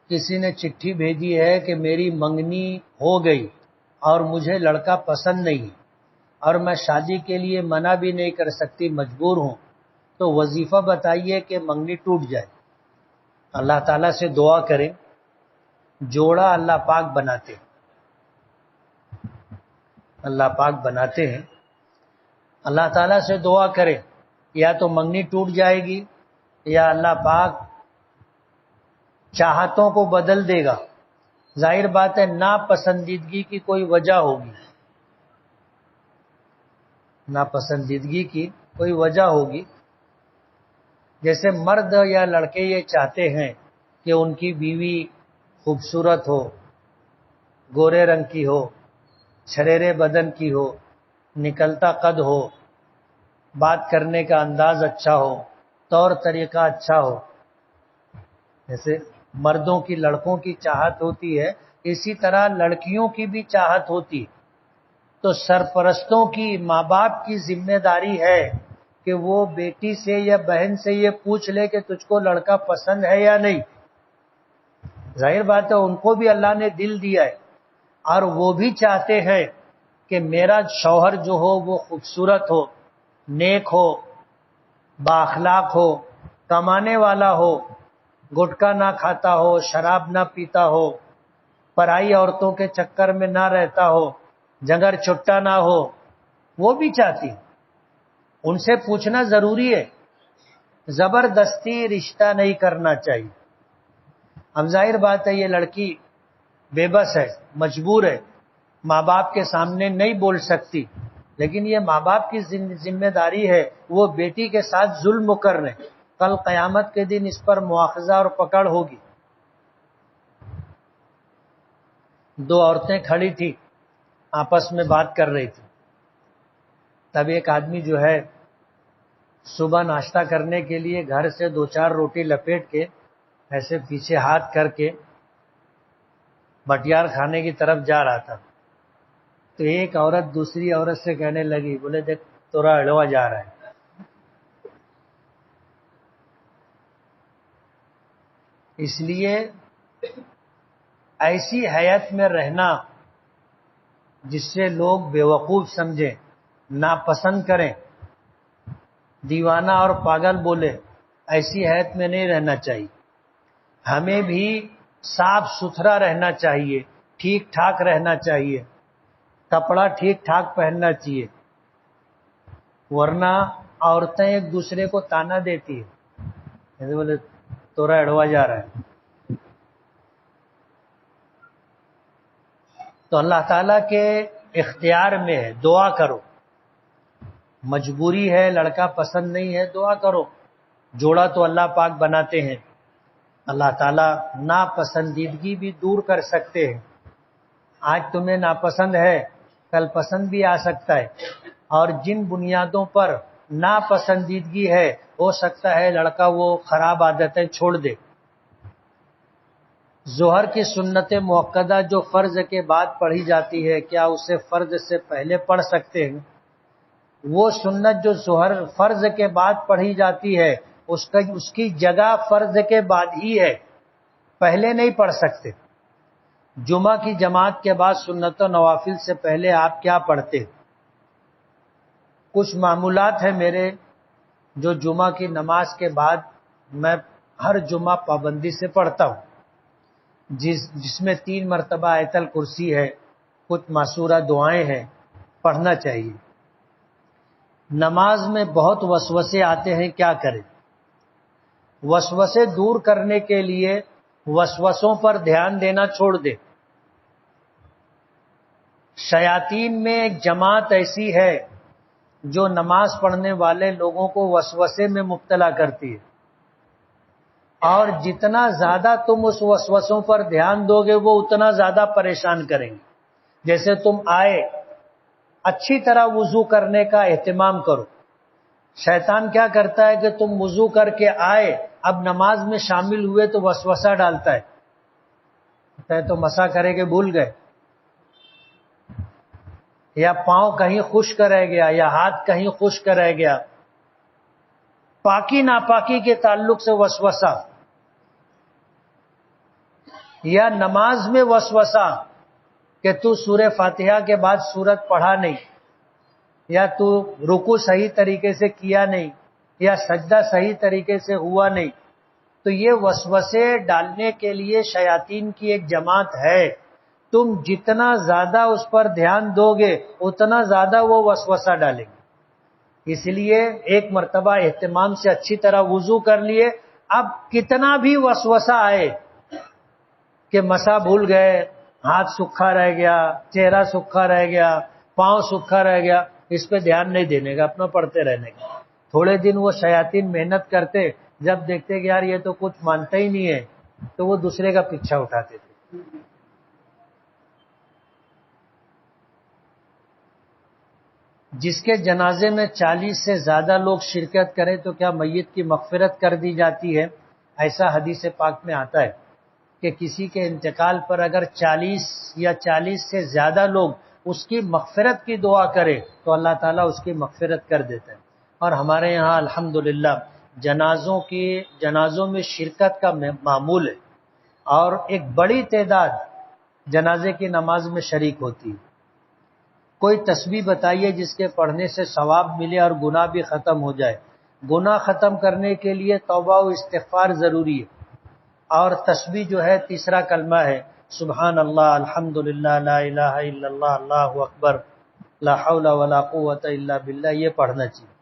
کسی نے چٹھی بھیجی ہے کہ میری منگنی ہو گئی اور مجھے لڑکا پسند نہیں اور میں شادی کے لیے منع بھی نہیں کر سکتی، مجبور ہوں، تو وظیفہ بتائیے کہ منگنی ٹوٹ جائے۔ اللہ تعالیٰ سے دعا کریں، جوڑا اللہ پاک بناتے ہیں، اللہ پاک بناتے ہیں۔ اللہ تعالیٰ سے دعا کریں، یا تو منگنی ٹوٹ جائے گی یا اللہ پاک چاہتوں کو بدل دے گا۔ ظاہر بات ہے ناپسندیدگی کی کوئی وجہ ہوگی، ناپسندیدگی کی کوئی وجہ ہوگی۔ جیسے مرد یا لڑکے یہ چاہتے ہیں کہ ان کی بیوی خوبصورت ہو، گورے رنگ کی ہو، چھریرے بدن کی ہو، نکلتا قد ہو، بات کرنے کا انداز اچھا ہو، طور طریقہ اچھا ہو۔ جیسے مردوں کی لڑکوں کی چاہت ہوتی ہے، اسی طرح لڑکیوں کی بھی چاہت ہوتی۔ تو سرپرستوں کی، ماں باپ کی ذمہ داری ہے کہ وہ بیٹی سے یا بہن سے یہ پوچھ لے کہ تجھ کو لڑکا پسند ہے یا نہیں. ظاہر بات ہے ان کو بھی اللہ نے دل دیا ہے اور وہ بھی چاہتے ہیں کہ میرا شوہر جو ہو وہ خوبصورت ہو، نیک ہو، بااخلاق ہو، کمانے والا ہو، گٹکا نہ کھاتا ہو، شراب نہ پیتا ہو، پرائی عورتوں کے چکر میں نہ رہتا ہو، جگر چھٹا نہ ہو. وہ بھی چاہتی. ان سے پوچھنا ضروری ہے. زبردستی رشتہ نہیں کرنا چاہیے. اب ظاہر بات ہے یہ لڑکی بے بس ہے، مجبور ہے، ماں باپ کے سامنے نہیں بول سکتی، لیکن یہ ماں باپ کی ذمہ داری ہے. وہ بیٹی کے ساتھ ظلم کر رہے ہیں، کل قیامت کے دن اس پر مواخذہ اور پکڑ ہوگی. دو عورتیں کھڑی تھی، آپس میں بات کر رہی تھی. تب ایک آدمی جو ہے صبح ناشتہ کرنے کے لیے گھر سے 2-4 روٹی لپیٹ کے ایسے پیچھے ہاتھ کر کے بٹیار کھانے کی طرف جا رہا تھا. تو ایک عورت دوسری عورت سے کہنے لگی، بولے دیکھ تورا اڑوا جا رہا ہے. اس لیے ایسی حیات میں رہنا جس سے لوگ بیوقوف سمجھیں، ناپسند کریں، دیوانہ اور پاگل بولے، ایسی حیات میں نہیں رہنا چاہیے. ہمیں بھی صاف ستھرا رہنا چاہیے، ٹھیک ٹھاک رہنا چاہیے، کپڑا ٹھیک ٹھاک پہننا چاہیے، ورنہ عورتیں ایک دوسرے کو تانا دیتی ہیں، بولے تورا اڑوا جا رہا ہے. تو اللہ تعالیٰ کے اختیار میں ہے، دعا کرو. مجبوری ہے، لڑکا پسند نہیں ہے، دعا کرو. جوڑا تو اللہ پاک بناتے ہیں. اللہ تعالیٰ ناپسندیدگی بھی دور کر سکتے ہیں. آج تمہیں ناپسند ہے، کل پسند بھی آ سکتا ہے. اور جن بنیادوں پر ناپسندیدگی ہے ہو سکتا ہے لڑکا وہ خراب عادتیں چھوڑ دے. ظہر کی سنت موقدہ جو فرض کے بعد پڑھی جاتی ہے، کیا اسے فرض سے پہلے پڑھ سکتے ہیں؟ وہ سنت جو ظہر فرض کے بعد پڑھی جاتی ہے اس کی جگہ فرض کے بعد ہی ہے، پہلے نہیں پڑھ سکتے. جمعہ کی جماعت کے بعد سنت و نوافل سے پہلے آپ کیا پڑھتے؟ کچھ معمولات ہیں میرے جو جمعہ کی نماز کے بعد میں ہر جمعہ پابندی سے پڑھتا ہوں، جس میں 3 مرتبہ آیت الکرسی ہے، کچھ معصورہ دعائیں ہیں، پڑھنا چاہیے. نماز میں بہت وسوسے آتے ہیں، کیا کریں؟ وسوسے دور کرنے کے لیے وسوسوں پر دھیان دینا چھوڑ دے. شیاطین میں ایک جماعت ایسی ہے جو نماز پڑھنے والے لوگوں کو وسوسے میں مبتلا کرتی ہے، اور جتنا زیادہ تم اس وسوسوں پر دھیان دو گے وہ اتنا زیادہ پریشان کریں گے. جیسے تم آئے، اچھی طرح وضو کرنے کا اہتمام کرو. شیطان کیا کرتا ہے کہ تم وضو کر کے آئے، اب نماز میں شامل ہوئے تو وسوسہ ڈالتا ہے تو مسا کرے کہ بھول گئے، یا پاؤں کہیں خشک رہ گیا، یا ہاتھ کہیں خشک رہ گیا. پاکی ناپاکی کے تعلق سے وسوسہ، یا نماز میں وسوسہ کہ تو سورہ فاتحہ کے بعد سورت پڑھا نہیں، یا تو رکوع صحیح طریقے سے کیا نہیں، یا سجدہ صحیح طریقے سے ہوا نہیں. تو یہ وسوسے ڈالنے کے لیے شیاطین کی ایک جماعت ہے. تم جتنا زیادہ اس پر دھیان دو گے اتنا زیادہ وہ وسوسہ ڈالیں گے. اس لیے ایک مرتبہ اہتمام سے اچھی طرح وضو کر لیے. اب کتنا بھی وسوسہ آئے کہ مسا بھول گئے، ہاتھ سکھا رہ گیا، چہرہ سکھا رہ گیا، پاؤں سکھا رہ گیا، اس پہ دھیان نہیں دینے کا، اپنا پڑھتے رہنے کا. تھوڑے دن وہ شیاطین محنت کرتے، جب دیکھتے کہ یار یہ تو کچھ مانتا ہی نہیں ہے تو وہ دوسرے کا پیچھا اٹھاتے تھے. جس کے جنازے میں 40 سے زیادہ لوگ شرکت کریں تو کیا میت کی مغفرت کر دی جاتی ہے؟ ایسا حدیث پاک میں آتا ہے کہ کسی کے انتقال پر اگر 40 یا 40 سے زیادہ لوگ اس کی مغفرت کی دعا کرے تو اللہ تعالیٰ اس کی مغفرت کر دیتا ہے. اور ہمارے یہاں الحمدللہ جنازوں میں شرکت کا معمول ہے، اور ایک بڑی تعداد جنازے کی نماز میں شریک ہوتی ہے۔ کوئی تسبیح بتائیے جس کے پڑھنے سے ثواب ملے اور گناہ بھی ختم ہو جائے۔ گناہ ختم کرنے کے لیے توبہ و استغفار ضروری ہے، اور تسبیح جو ہے تیسرا کلمہ ہے، سبحان اللہ، الحمدللہ، لا الہ الا اللہ، اللہ اکبر، لا حول ولا قوت الا باللہ، یہ پڑھنا چاہیے۔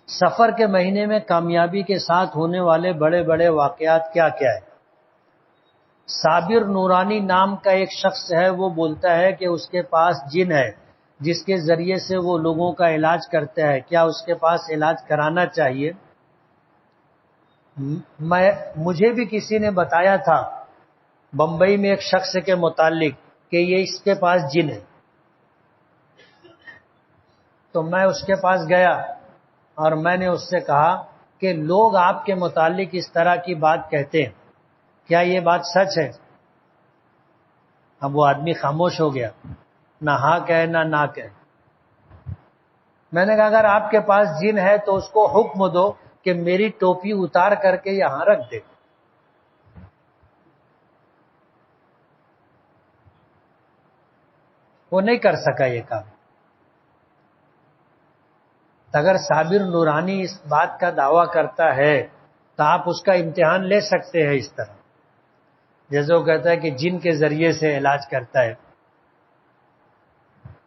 سفر کے مہینے میں کامیابی کے ساتھ ہونے والے بڑے بڑے واقعات کیا کیا ہے؟ صابر نورانی نام کا ایک شخص ہے، وہ بولتا ہے کہ اس کے پاس جن ہے جس کے ذریعے سے وہ لوگوں کا علاج کرتا ہے، کیا اس کے پاس علاج کرانا چاہیے؟ مجھے بھی کسی نے بتایا تھا بمبئی میں ایک شخص کے متعلق کہ یہ اس کے پاس جن ہے، تو میں اس کے پاس گیا اور میں نے اس سے کہا کہ لوگ آپ کے متعلق اس طرح کی بات کہتے ہیں، کیا یہ بات سچ ہے؟ اب وہ آدمی خاموش ہو گیا، نہ ہاں کہے نہ نہ کہے۔ میں نے کہا اگر آپ کے پاس جن ہے تو اس کو حکم دو کہ میری ٹوپی اتار کر کے یہاں رکھ دے۔ وہ نہیں کر سکا یہ کام۔ اگر صابر نورانی اس بات کا دعویٰ کرتا ہے تو آپ اس کا امتحان لے سکتے ہیں، اس طرح جیسے وہ کہتا ہے کہ جن کے ذریعے سے علاج کرتا ہے،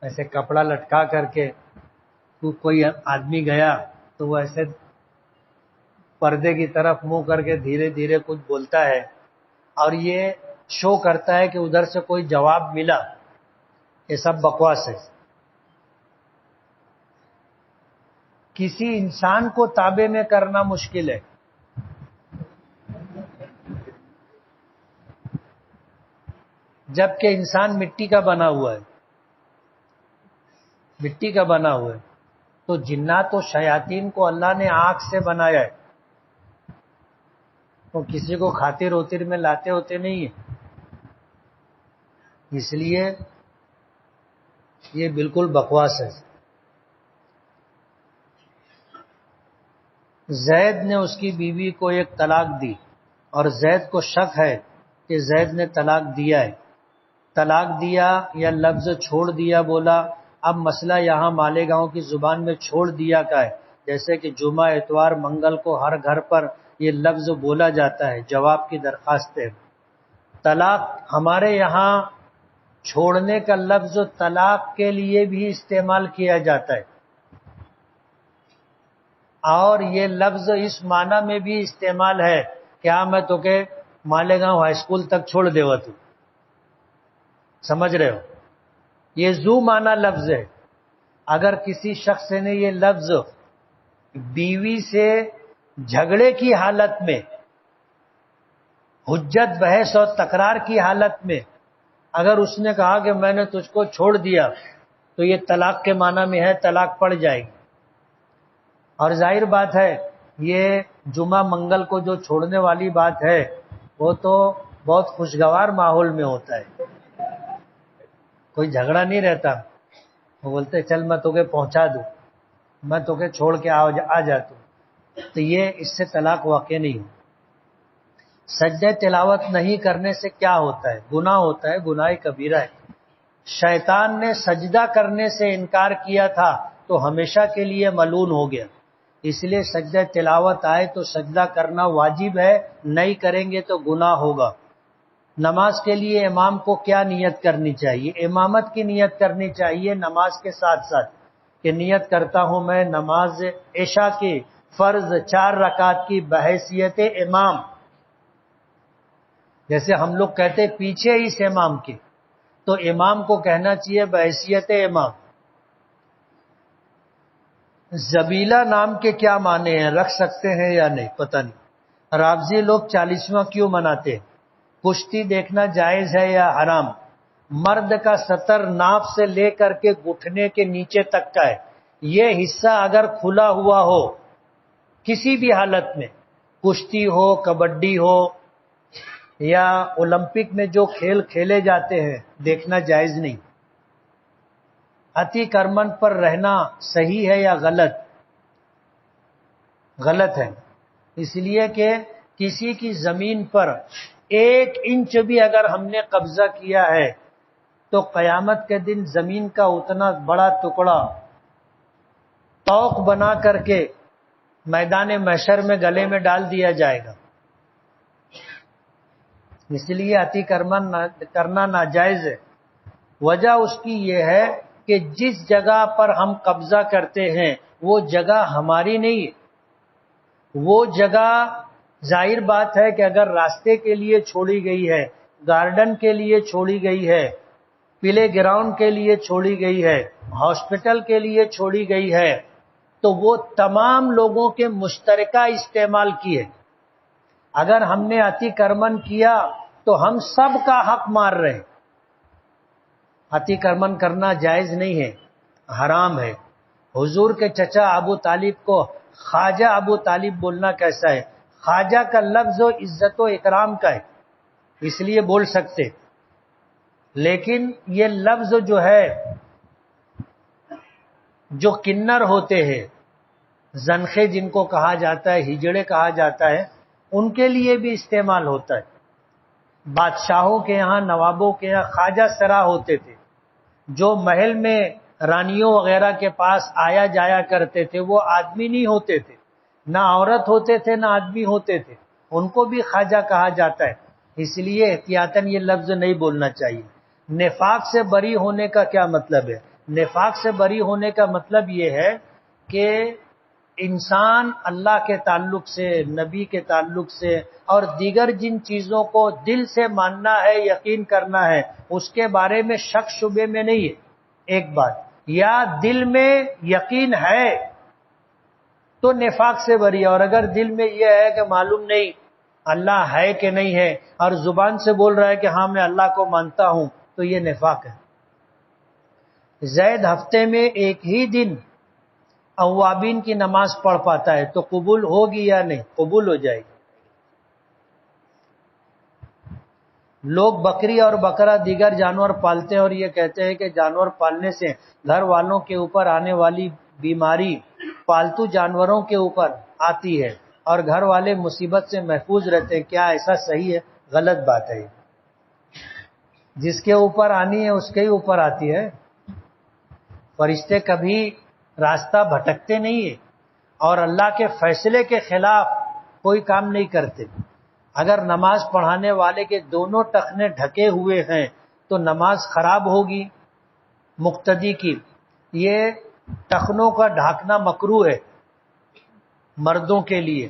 ایسے کپڑا لٹکا کر کے کوئی آدمی گیا تو وہ ایسے پردے کی طرف منہ کر کے دھیرے دھیرے کچھ بولتا ہے، اور یہ شو کرتا ہے کہ ادھر سے کوئی جواب ملا۔ یہ سب بکواس ہے۔ کسی انسان کو تابع میں کرنا مشکل ہے، جبکہ انسان مٹی کا بنا ہوا ہے، مٹی کا بنا ہوا ہے۔ تو جنات و شیاطین کو اللہ نے آنکھ سے بنایا ہے، تو کسی کو خاطر اوتر میں لاتے ہوتے نہیں ہیں، اس لیے یہ بالکل بکواس ہے۔ زید نے اس کی بیوی کو ایک طلاق دی، اور زید کو شک ہے کہ زید نے طلاق دیا ہے۔ طلاق دیا یا لفظ چھوڑ دیا بولا، اب مسئلہ یہاں مالیگاؤں کی زبان میں چھوڑ دیا کا ہے، جیسے کہ جمعہ اتوار منگل کو ہر گھر پر یہ لفظ بولا جاتا ہے۔ جواب کی درخواست ہے۔ طلاق ہمارے یہاں چھوڑنے کا لفظ طلاق کے لیے بھی استعمال کیا جاتا ہے، اور یہ لفظ اس معنی میں بھی استعمال ہے کہ میں تو کہ مالیگاؤں ہائی اسکول تک چھوڑ دے تو سمجھ رہے ہو، یہ زو معنی لفظ ہے۔ اگر کسی شخص نے یہ لفظ بیوی سے جھگڑے کی حالت میں، حجت بحث اور تکرار کی حالت میں اگر اس نے کہا کہ میں نے تجھ کو چھوڑ دیا، تو یہ طلاق کے معنی میں ہے، طلاق پڑ جائے گی۔ اور ظاہر بات ہے یہ جمعہ منگل کو جو چھوڑنے والی بات ہے وہ تو بہت خوشگوار ماحول میں ہوتا ہے، کوئی جھگڑا نہیں رہتا۔ وہ بولتے چل میں تو کہ پہنچا دوں، میں تو کہ چھوڑ کے آ جاتا ہوں، تو یہ اس سے طلاق واقع نہیں ہو۔ سجدہ تلاوت نہیں کرنے سے کیا ہوتا ہے؟ گناہ ہوتا ہے، گناہ کبیرہ ہے۔ شیطان نے سجدہ کرنے سے انکار کیا تھا تو ہمیشہ کے لیے ملعون ہو گیا، اس لیے سجدہ تلاوت آئے تو سجدہ کرنا واجب ہے، نہیں کریں گے تو گناہ ہوگا۔ نماز کے لیے امام کو کیا نیت کرنی چاہیے؟ امامت کی نیت کرنی چاہیے نماز کے ساتھ ساتھ، کہ نیت کرتا ہوں میں نماز عشاء کی فرض 4 رکعت کی بحیثیت امام، جیسے ہم لوگ کہتے پیچھے اس امام کے، تو امام کو کہنا چاہیے بحیثیت امام۔ زبیلہ نام کے کیا معنی ہیں؟ رکھ سکتے ہیں یا نہیں پتہ نہیں۔ رابضی لوگ 40واں کیوں مناتے ہیں؟ کشتی دیکھنا جائز ہے یا حرام؟ مرد کا سطر ناف سے لے کر کے گھٹنے کے نیچے تک کا ہے، یہ حصہ اگر کھلا ہوا ہو کسی بھی حالت میں، کشتی ہو، کبڈی ہو، یا اولمپک میں جو کھیل کھیلے جاتے ہیں، دیکھنا جائز نہیں۔ اتی کرمن پر رہنا صحیح ہے یا غلط؟ غلط ہے، اس لیے کہ کسی کی زمین پر 1 انچ بھی اگر ہم نے قبضہ کیا ہے تو قیامت کے دن زمین کا اتنا بڑا ٹکڑا توق بنا کر کے میدان محشر میں گلے میں ڈال دیا جائے گا. اس لیے عطی کرنا ناجائز ہے. وجہ اس کی یہ ہے کہ جس جگہ پر ہم قبضہ کرتے ہیں وہ جگہ ہماری نہیں ہے. وہ جگہ ظاہر بات ہے کہ اگر راستے کے لیے چھوڑی گئی ہے، گارڈن کے لیے چھوڑی گئی ہے، پلے گراؤنڈ کے لیے چھوڑی گئی ہے، ہاسپٹل کے لیے چھوڑی گئی ہے، تو وہ تمام لوگوں کے مشترکہ استعمال کی ہے. اگر ہم نے عطی کرمن کیا تو ہم سب کا حق مار رہے ہیں. عطی کرمن کرنا جائز نہیں ہے، حرام ہے. حضور کے چچا ابو طالب کو خواجہ ابو طالب بولنا کیسا ہے؟ خواجہ کا لفظ و عزت و اکرام کا ہے، اس لیے بول سکتے. لیکن یہ لفظ جو ہے، جو کنر ہوتے ہیں، زنخے جن کو کہا جاتا ہے، ہجڑے کہا جاتا ہے، ان کے لیے بھی استعمال ہوتا ہے. بادشاہوں کے یہاں، نوابوں کے یہاں خواجہ سرا ہوتے تھے، جو محل میں رانیوں وغیرہ کے پاس آیا جایا کرتے تھے. وہ آدمی نہیں ہوتے تھے، نہ عورت ہوتے تھے نہ آدمی ہوتے تھے، ان کو بھی خواجہ کہا جاتا ہے. اس لیے احتیاطاً یہ لفظ نہیں بولنا چاہیے. نفاق سے بری ہونے کا کیا مطلب ہے؟ نفاق سے بری ہونے کا مطلب یہ ہے کہ انسان اللہ کے تعلق سے، نبی کے تعلق سے اور دیگر جن چیزوں کو دل سے ماننا ہے، یقین کرنا ہے، اس کے بارے میں شک شبے میں نہیں ہے. ایک بات، یا دل میں یقین ہے تو نفاق سے بری ہے. اور اگر دل میں یہ ہے کہ معلوم نہیں اللہ ہے کہ نہیں ہے، اور زبان سے بول رہا ہے کہ ہاں میں اللہ کو مانتا ہوں، تو یہ نفاق ہے. زید ہفتے میں ایک ہی دن اوابین کی نماز پڑھ پاتا ہے تو قبول ہوگی یا نہیں؟ قبول ہو جائے گی. لوگ بکری اور بکرا دیگر جانور پالتے ہیں اور یہ کہتے ہیں کہ جانور پالنے سے گھر والوں کے اوپر آنے والی بیماری پالتو جانوروں کے اوپر آتی ہے اور گھر والے مصیبت سے محفوظ رہتے ہیں. کیا ایسا صحیح ہے؟ غلط بات ہے. جس کے اوپر آنی ہے اس کے ہی اوپر آتی ہے. فرشتے کبھی راستہ بھٹکتے نہیں ہیں اور اللہ کے فیصلے کے خلاف کوئی کام نہیں کرتے. اگر نماز پڑھانے والے کے دونوں ٹخنے ڈھکے ہوئے ہیں تو نماز خراب ہوگی مقتدی کی. یہ ٹخنوں کا ڈھانکنا مکروہ ہے مردوں کے لیے.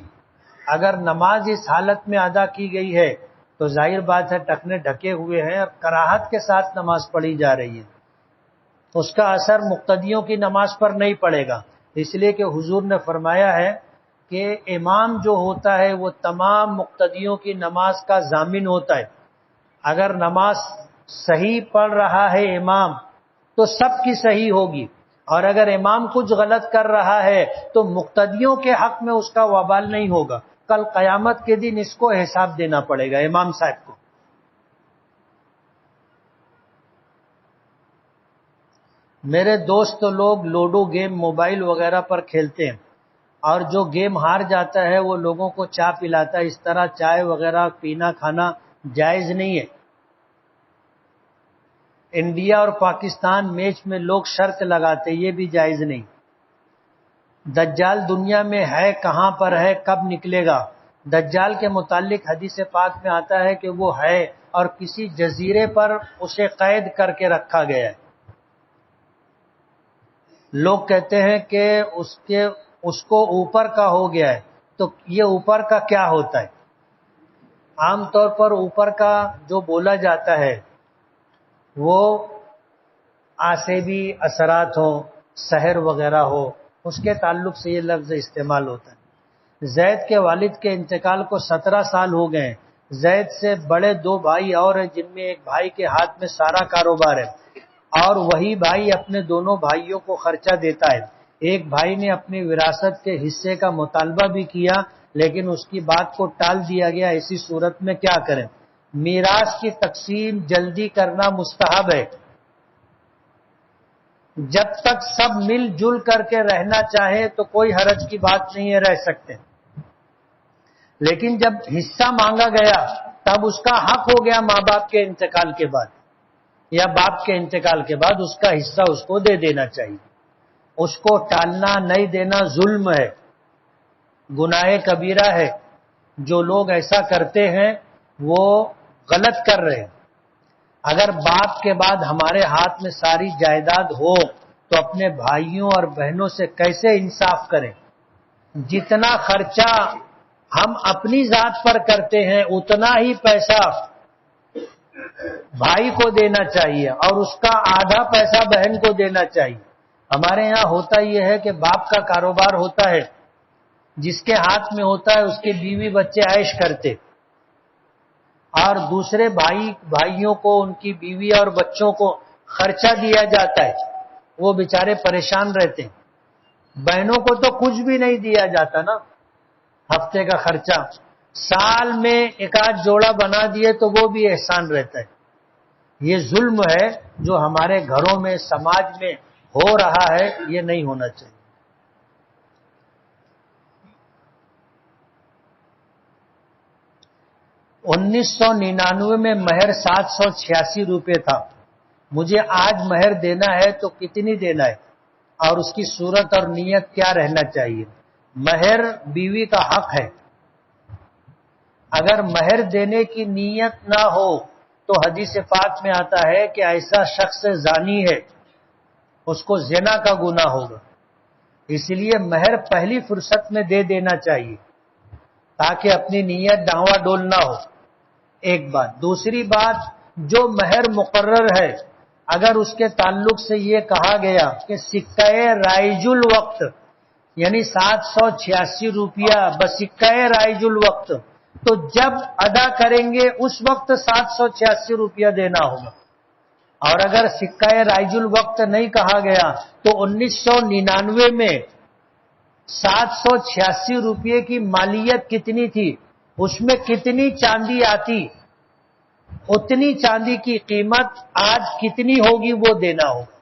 اگر نماز اس حالت میں ادا کی گئی ہے تو ظاہر بات ہے ٹخنے ڈھکے ہوئے ہیں اور کراہت کے ساتھ نماز پڑھی جا رہی ہے. اس کا اثر مقتدیوں کی نماز پر نہیں پڑے گا، اس لیے کہ حضور نے فرمایا ہے کہ امام جو ہوتا ہے وہ تمام مقتدیوں کی نماز کا ضامن ہوتا ہے. اگر نماز صحیح پڑھ رہا ہے امام تو سب کی صحیح ہوگی، اور اگر امام کچھ غلط کر رہا ہے تو مقتدیوں کے حق میں اس کا وبال نہیں ہوگا. کل قیامت کے دن اس کو حساب دینا پڑے گا امام صاحب کو. میرے دوست لوگ لوڈو گیم موبائل وغیرہ پر کھیلتے ہیں اور جو گیم ہار جاتا ہے وہ لوگوں کو چائے پلاتا ہے. اس طرح چائے وغیرہ پینا کھانا جائز نہیں ہے. انڈیا اور پاکستان میچ میں لوگ شرط لگاتے، یہ بھی جائز نہیں. دجال دنیا میں ہے، کہاں پر ہے، کب نکلے گا؟ دجال کے متعلق حدیث پاک میں آتا ہے کہ وہ ہے اور کسی جزیرے پر اسے قید کر کے رکھا گیا ہے. لوگ کہتے ہیں کہ اس کو اوپر کا ہو گیا ہے. تو یہ اوپر کا کیا ہوتا ہے؟ عام طور پر اوپر کا جو بولا جاتا ہے وہ آسیبی اثرات ہوں، سحر وغیرہ ہو، اس کے تعلق سے یہ لفظ استعمال ہوتا ہے. زید کے والد کے انتقال کو 17 سال ہو گئے ہیں. زید سے بڑے 2 بھائی اور ہیں جن میں ایک بھائی کے ہاتھ میں سارا کاروبار ہے اور وہی بھائی اپنے دونوں بھائیوں کو خرچہ دیتا ہے. ایک بھائی نے اپنی وراثت کے حصے کا مطالبہ بھی کیا لیکن اس کی بات کو ٹال دیا گیا. ایسی صورت میں کیا کریں؟ میراث کی تقسیم جلدی کرنا مستحب ہے. جب تک سب مل جل کر کے رہنا چاہے تو کوئی حرج کی بات نہیں ہے، رہ سکتے، لیکن جب حصہ مانگا گیا تب اس کا حق ہو گیا ماں باپ کے انتقال کے بعد یا باپ کے انتقال کے بعد اس کا حصہ اس کو دے دینا چاہیے. اس کو ٹالنا نہیں دینا ظلم ہے، گناہ کبیرہ ہے. جو لوگ ایسا کرتے ہیں وہ غلط کر رہے ہیں. اگر باپ کے بعد ہمارے ہاتھ میں ساری جائیداد ہو تو اپنے بھائیوں اور بہنوں سے کیسے انصاف کریں؟ جتنا خرچہ ہم اپنی ذات پر کرتے ہیں اتنا ہی پیسہ بھائی کو دینا چاہیے اور اس کا آدھا پیسہ بہن کو دینا چاہیے. ہمارے یہاں ہوتا یہ ہے کہ باپ کا کاروبار ہوتا ہے، جس کے ہاتھ میں ہوتا ہے اس کے بیوی بچے عیش کرتے، اور دوسرے بھائیوں کو ان کی بیوی اور بچوں کو خرچہ دیا جاتا ہے، وہ بیچارے پریشان رہتے ہیں. بہنوں کو تو کچھ بھی نہیں دیا جاتا نا، ہفتے کا خرچہ. سال میں ایک آدھ جوڑا بنا دیے تو وہ بھی احسان رہتا ہے. یہ ظلم ہے جو ہمارے گھروں میں سماج میں ہو رہا ہے، یہ نہیں ہونا چاہیے. 1999 میں مہر 786 روپے تھا. مجھے آج مہر دینا ہے تو کتنی دینا ہے اور اس کی صورت اور نیت کیا رہنا چاہیے؟ مہر بیوی کا حق ہے. اگر مہر دینے کی نیت نہ ہو تو حدیث پاک میں آتا ہے کہ ایسا شخص زانی ہے، اس کو زنا کا گناہ ہوگا. اس لیے مہر پہلی فرصت میں دے دینا چاہیے تاکہ اپنی نیت ڈاواں ڈول نہ ہو. ایک بات. دوسری بات، جو مہر مقرر ہے اگر اس کے تعلق سے یہ کہا گیا کہ سکہ رائج الوقت یعنی 786 روپیہ بسکہ رائج الوقت، تو جب ادا کریں گے اس وقت 786 روپیہ دینا ہوگا. اور اگر سکہ رائج الوقت نہیں کہا گیا تو 1999 میں 786 روپیے کی مالیت کتنی تھی، اس میں کتنی چاندی آتی، اتنی چاندی کی قیمت آج کتنی ہوگی وہ دینا ہوگا.